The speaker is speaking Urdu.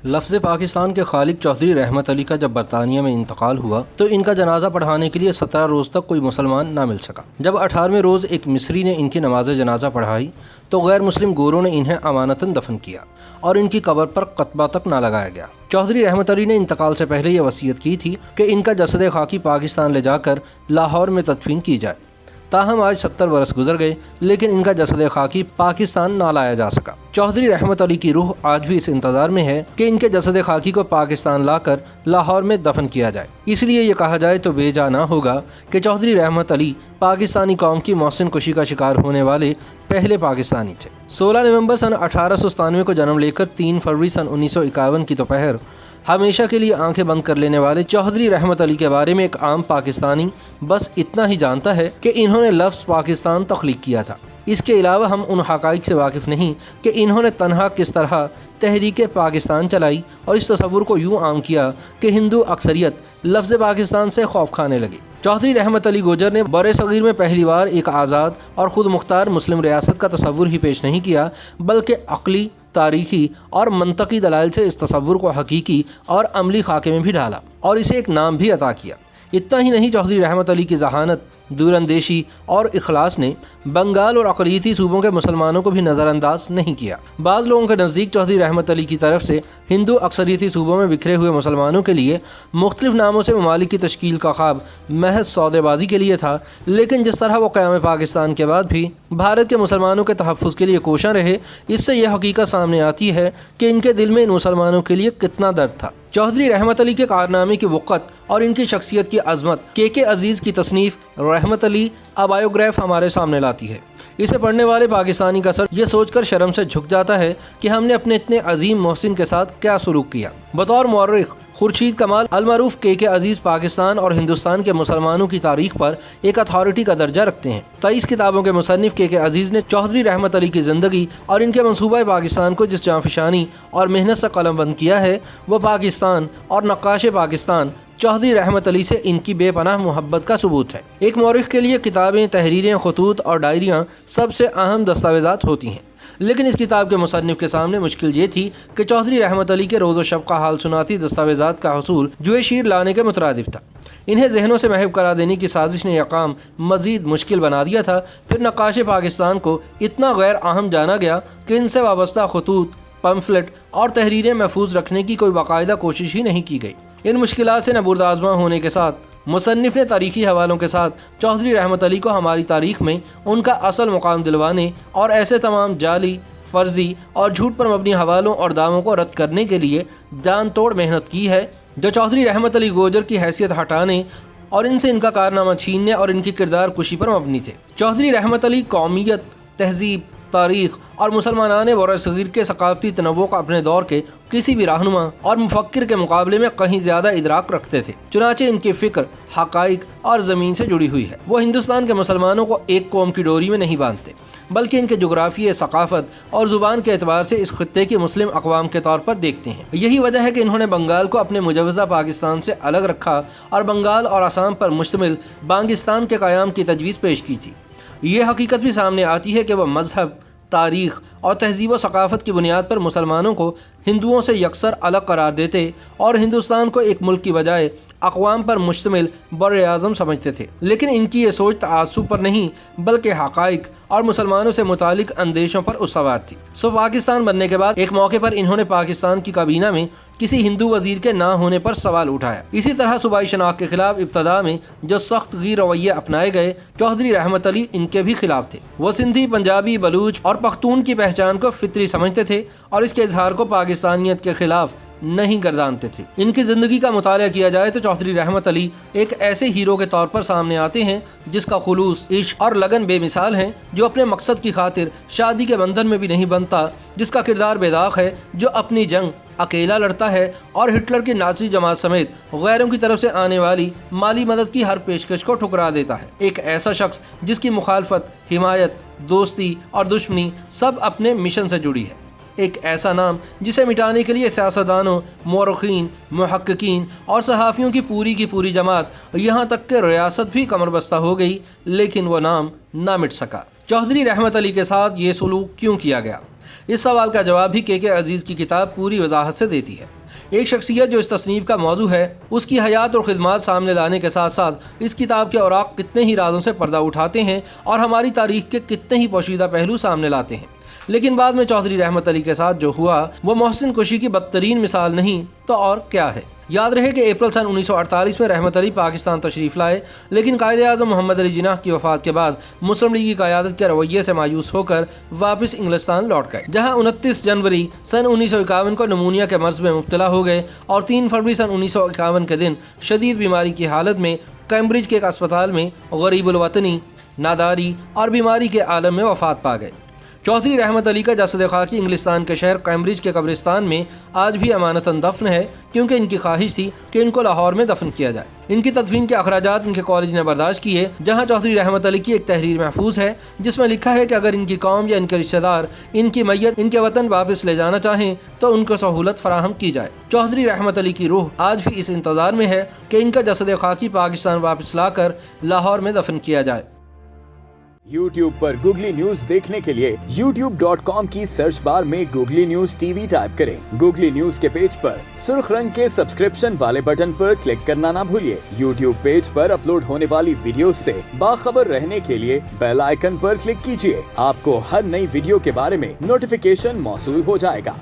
لفظ پاکستان کے خالق چودھری رحمت علی کا جب برطانیہ میں انتقال ہوا تو ان کا جنازہ پڑھانے کے لیے 17 روز تک کوئی مسلمان نہ مل سکا۔ جب 18ویں روز ایک مصری نے ان کی نماز جنازہ پڑھائی تو غیر مسلم گوروں نے انہیں امانتاً دفن کیا اور ان کی قبر پر قطبہ تک نہ لگایا گیا۔ چودھری رحمت علی نے انتقال سے پہلے یہ وصیت کی تھی کہ ان کا جسد خاکی پاکستان لے جا کر لاہور میں تدفین کی جائے۔ تاہم آج 70 برس گزر گئے لیکن ان کا جسد خاکی پاکستان نہ لایا جا سکا۔ چودھری رحمت علی کی روح آج بھی اس انتظار میں ہے کہ ان کے جسد خاکی کو پاکستان لا کر لاہور میں دفن کیا جائے۔ اس لیے یہ کہا جائے تو بے جا نہ ہوگا کہ چودھری رحمت علی پاکستانی قوم کی محسن کشی کا شکار ہونے والے پہلے پاکستانی تھے۔ 16 نومبر سن 1897 کو جنم لے کر 3 فروری سن 1951 کی دوپہر ہمیشہ کے لیے آنکھیں بند کر لینے والے چودھری رحمت علی کے بارے میں ایک عام پاکستانی بس اتنا ہی جانتا ہے کہ انہوں نے لفظ پاکستان تخلیق کیا تھا۔ اس کے علاوہ ہم ان حقائق سے واقف نہیں کہ انہوں نے تنہا کس طرح تحریک پاکستان چلائی اور اس تصور کو یوں عام کیا کہ ہندو اکثریت لفظ پاکستان سے خوف کھانے لگی۔ چودھری رحمت علی گوجر نے بر صغیر میں پہلی بار ایک آزاد اور خود مختار مسلم ریاست کا تصور ہی پیش نہیں کیا بلکہ عقلی، تاریخی اور منطقی دلائل سے اس تصور کو حقیقی اور عملی خاکے میں بھی ڈالا اور اسے ایک نام بھی عطا کیا۔ اتنا ہی نہیں، چودھری رحمت علی کی ذہانت، دوراندیشی اور اخلاص نے بنگال اور اقلیتی صوبوں کے مسلمانوں کو بھی نظر انداز نہیں کیا۔ بعض لوگوں کے نزدیک چودھری رحمت علی کی طرف سے ہندو اکثریتی صوبوں میں بکھرے ہوئے مسلمانوں کے لیے مختلف ناموں سے ممالک کی تشکیل کا خواب محض سودے بازی کے لیے تھا، لیکن جس طرح وہ قیام پاکستان کے بعد بھی بھارت کے مسلمانوں کے تحفظ کے لیے کوشاں رہے، اس سے یہ حقیقت سامنے آتی ہے کہ ان کے دل میں ان مسلمانوں کے لیے کتنا درد تھا۔ چودھری رحمت علی کے کارنامے کی وقت اور ان کی شخصیت کی عظمت کے عزیز کی تصنیف رحمت علی بایوگراف ہمارے سامنے لاتی ہے۔ اسے پڑھنے والے پاکستانی کا سر یہ سوچ کر شرم سے جھک جاتا ہے کہ ہم نے اپنے اتنے عظیم محسن کے ساتھ کیا سلوک کیا۔ بطور مورخ خورشید کمال المعروف کے عزیز پاکستان اور ہندوستان کے مسلمانوں کی تاریخ پر ایک اتھارٹی کا درجہ رکھتے ہیں۔ 23 کتابوں کے مصنف کے عزیز نے چودھری رحمت علی کی زندگی اور ان کے منصوبہ پاکستان کو جس جانفشانی اور محنت سے قلم بند کیا ہے وہ پاکستان اور نقاش پاکستان چودھری رحمت علی سے ان کی بے پناہ محبت کا ثبوت ہے۔ ایک مورخ کے لیے کتابیں، تحریریں، خطوط اور ڈائریاں سب سے اہم دستاویزات ہوتی ہیں، لیکن اس کتاب کے مصنف کے سامنے مشکل یہ تھی کہ چودھری رحمت علی کے روز و شب کا حال سناتی دستاویزات کا حصول جوئے شیر لانے کے مترادف تھا۔ انہیں ذہنوں سے محو کرا دینے کی سازش نے یہ کام مزید مشکل بنا دیا تھا۔ پھر نقاش پاکستان کو اتنا غیر اہم جانا گیا کہ ان سے وابستہ خطوط، پمفلٹ اور تحریریں محفوظ رکھنے کی کوئی باقاعدہ کوشش ہی نہیں کی گئی۔ ان مشکلات سے نبرد آزما ہونے کے ساتھ مصنف نے تاریخی حوالوں کے ساتھ چودھری رحمت علی کو ہماری تاریخ میں ان کا اصل مقام دلوانے اور ایسے تمام جعلی، فرضی اور جھوٹ پر مبنی حوالوں اور دعووں کو رد کرنے کے لیے جان توڑ محنت کی ہے جو چودھری رحمت علی گوجر کی حیثیت ہٹانے اور ان سے ان کا کارنامہ چھیننے اور ان کی کردار کشی پر مبنی تھے۔ چودھری رحمت علی قومیت، تہذیب، تاریخ اور مسلمانان بر صغیر کے ثقافتی تنوع کا اپنے دور کے کسی بھی رہنما اور مفکر کے مقابلے میں کہیں زیادہ ادراک رکھتے تھے، چنانچہ ان کی فکر حقائق اور زمین سے جڑی ہوئی ہے۔ وہ ہندوستان کے مسلمانوں کو ایک قوم کی ڈوری میں نہیں باندھتے بلکہ ان کے جغرافیے، ثقافت اور زبان کے اعتبار سے اس خطے کی مسلم اقوام کے طور پر دیکھتے ہیں۔ یہی وجہ ہے کہ انہوں نے بنگال کو اپنے مجوزہ پاکستان سے الگ رکھا اور بنگال اور آسام پر مشتمل بانگستان کے قیام کی تجویز پیش کی تھی۔ یہ حقیقت بھی سامنے آتی ہے کہ وہ مذہب، تاریخ اور تہذیب و ثقافت کی بنیاد پر مسلمانوں کو ہندوؤں سے یکسر الگ قرار دیتے اور ہندوستان کو ایک ملک کی بجائے اقوام پر مشتمل بر اعظم سمجھتے تھے۔ لیکن ان کی یہ سوچ تعصب پر نہیں بلکہ حقائق اور مسلمانوں سے متعلق اندیشوں پر استوار تھی۔ پاکستان بننے کے بعد ایک موقع پر انہوں نے پاکستان کی کابینہ میں کسی ہندو وزیر کے نہ ہونے پر سوال اٹھایا۔ اسی طرح صوبائی شناخت کے خلاف ابتدا میں جو سخت غیر رویے اپنائے گئے، چودھری رحمت علی ان کے بھی خلاف تھے۔ وہ سندھی، پنجابی، بلوچ اور پختون کی پہچان کو فطری سمجھتے تھے اور اس کے اظہار کو پاکستانیت کے خلاف نہیں گردانتے تھے۔ ان کی زندگی کا مطالعہ کیا جائے تو چودھری رحمت علی ایک ایسے ہیرو کے طور پر سامنے آتے ہیں جس کا خلوص، عشق اور لگن بے مثال ہیں، جو اپنے مقصد کی خاطر شادی کے بندھن میں بھی نہیں بنتا، جس کا کردار بے داغ ہے، جو اپنی جنگ اکیلا لڑتا ہے اور ہٹلر کی نازی جماعت سمیت غیروں کی طرف سے آنے والی مالی مدد کی ہر پیشکش کو ٹھکرا دیتا ہے۔ ایک ایسا شخص جس کی مخالفت، حمایت، دوستی اور دشمنی سب اپنے مشن سے جڑی ہے۔ ایک ایسا نام جسے مٹانے کے لیے سیاستدانوں، مورخین، محققین اور صحافیوں کی پوری جماعت، یہاں تک کہ ریاست بھی کمر بستہ ہو گئی، لیکن وہ نام نہ مٹ سکا۔ چودھری رحمت علی کے ساتھ یہ سلوک کیوں کیا گیا؟ اس سوال کا جواب بھی کے عزیز کی کتاب پوری وضاحت سے دیتی ہے۔ ایک شخصیت جو اس تصنیف کا موضوع ہے، اس کی حیات اور خدمات سامنے لانے کے ساتھ ساتھ اس کتاب کے اوراق کتنے ہی رازوں سے پردہ اٹھاتے ہیں اور ہماری تاریخ کے کتنے ہی پوشیدہ پہلو سامنے لاتے ہیں۔ لیکن بعد میں چودھری رحمت علی کے ساتھ جو ہوا وہ محسن کشی کی بدترین مثال نہیں تو اور کیا ہے۔ یاد رہے کہ اپریل سن 1948 میں رحمت علی پاکستان تشریف لائے، لیکن قائد اعظم محمد علی جناح کی وفات کے بعد مسلم لیگ کی قیادت کے رویے سے مایوس ہو کر واپس انگلستان لوٹ گئے، جہاں 29 جنوری سن 1951 کو نمونیا کے مرض میں مبتلا ہو گئے اور 3 فروری سن 1951 کے دن شدید بیماری کی حالت میں کیمبرج کے ایک اسپتال میں غریب الوطنی، ناداری اور بیماری کے عالم میں وفات پا گئے۔ چودھری رحمت علی کا جسد خاکی انگلستان کے شہر کیمبرج کے قبرستان میں آج بھی امانتاً دفن ہے، کیونکہ ان کی خواہش تھی کہ ان کو لاہور میں دفن کیا جائے۔ ان کی تدفین کے اخراجات ان کے کالج نے برداشت کیے، جہاں چودھری رحمت علی کی ایک تحریر محفوظ ہے جس میں لکھا ہے کہ اگر ان کی قوم یا ان کے رشتہ دار ان کی میت ان کے وطن واپس لے جانا چاہیں تو ان کو سہولت فراہم کی جائے۔ چودھری رحمت علی کی روح آج بھی اس انتظار میں ہے کہ ان کا جسد خاکی پاکستان واپس لا کر لاہور میں دفن کیا جائے۔ YouTube پر گوگلی نیوز دیکھنے کے لیے youtube.com کی سرچ بار میں googly news T V type کریں۔ گوگلی نیوز کے پیج پر سرخ رنگ کے سبسکرپشن والے بٹن پر کلک کرنا نہ بھولیے۔ YouTube پیج پر اپلوڈ ہونے والی ویڈیوز سے باخبر رہنے کے لیے بیل آئیکن پر کلک کیجیے۔ آپ کو ہر نئی ویڈیو کے بارے میں نوٹیفیکیشن موصول ہو جائے گا۔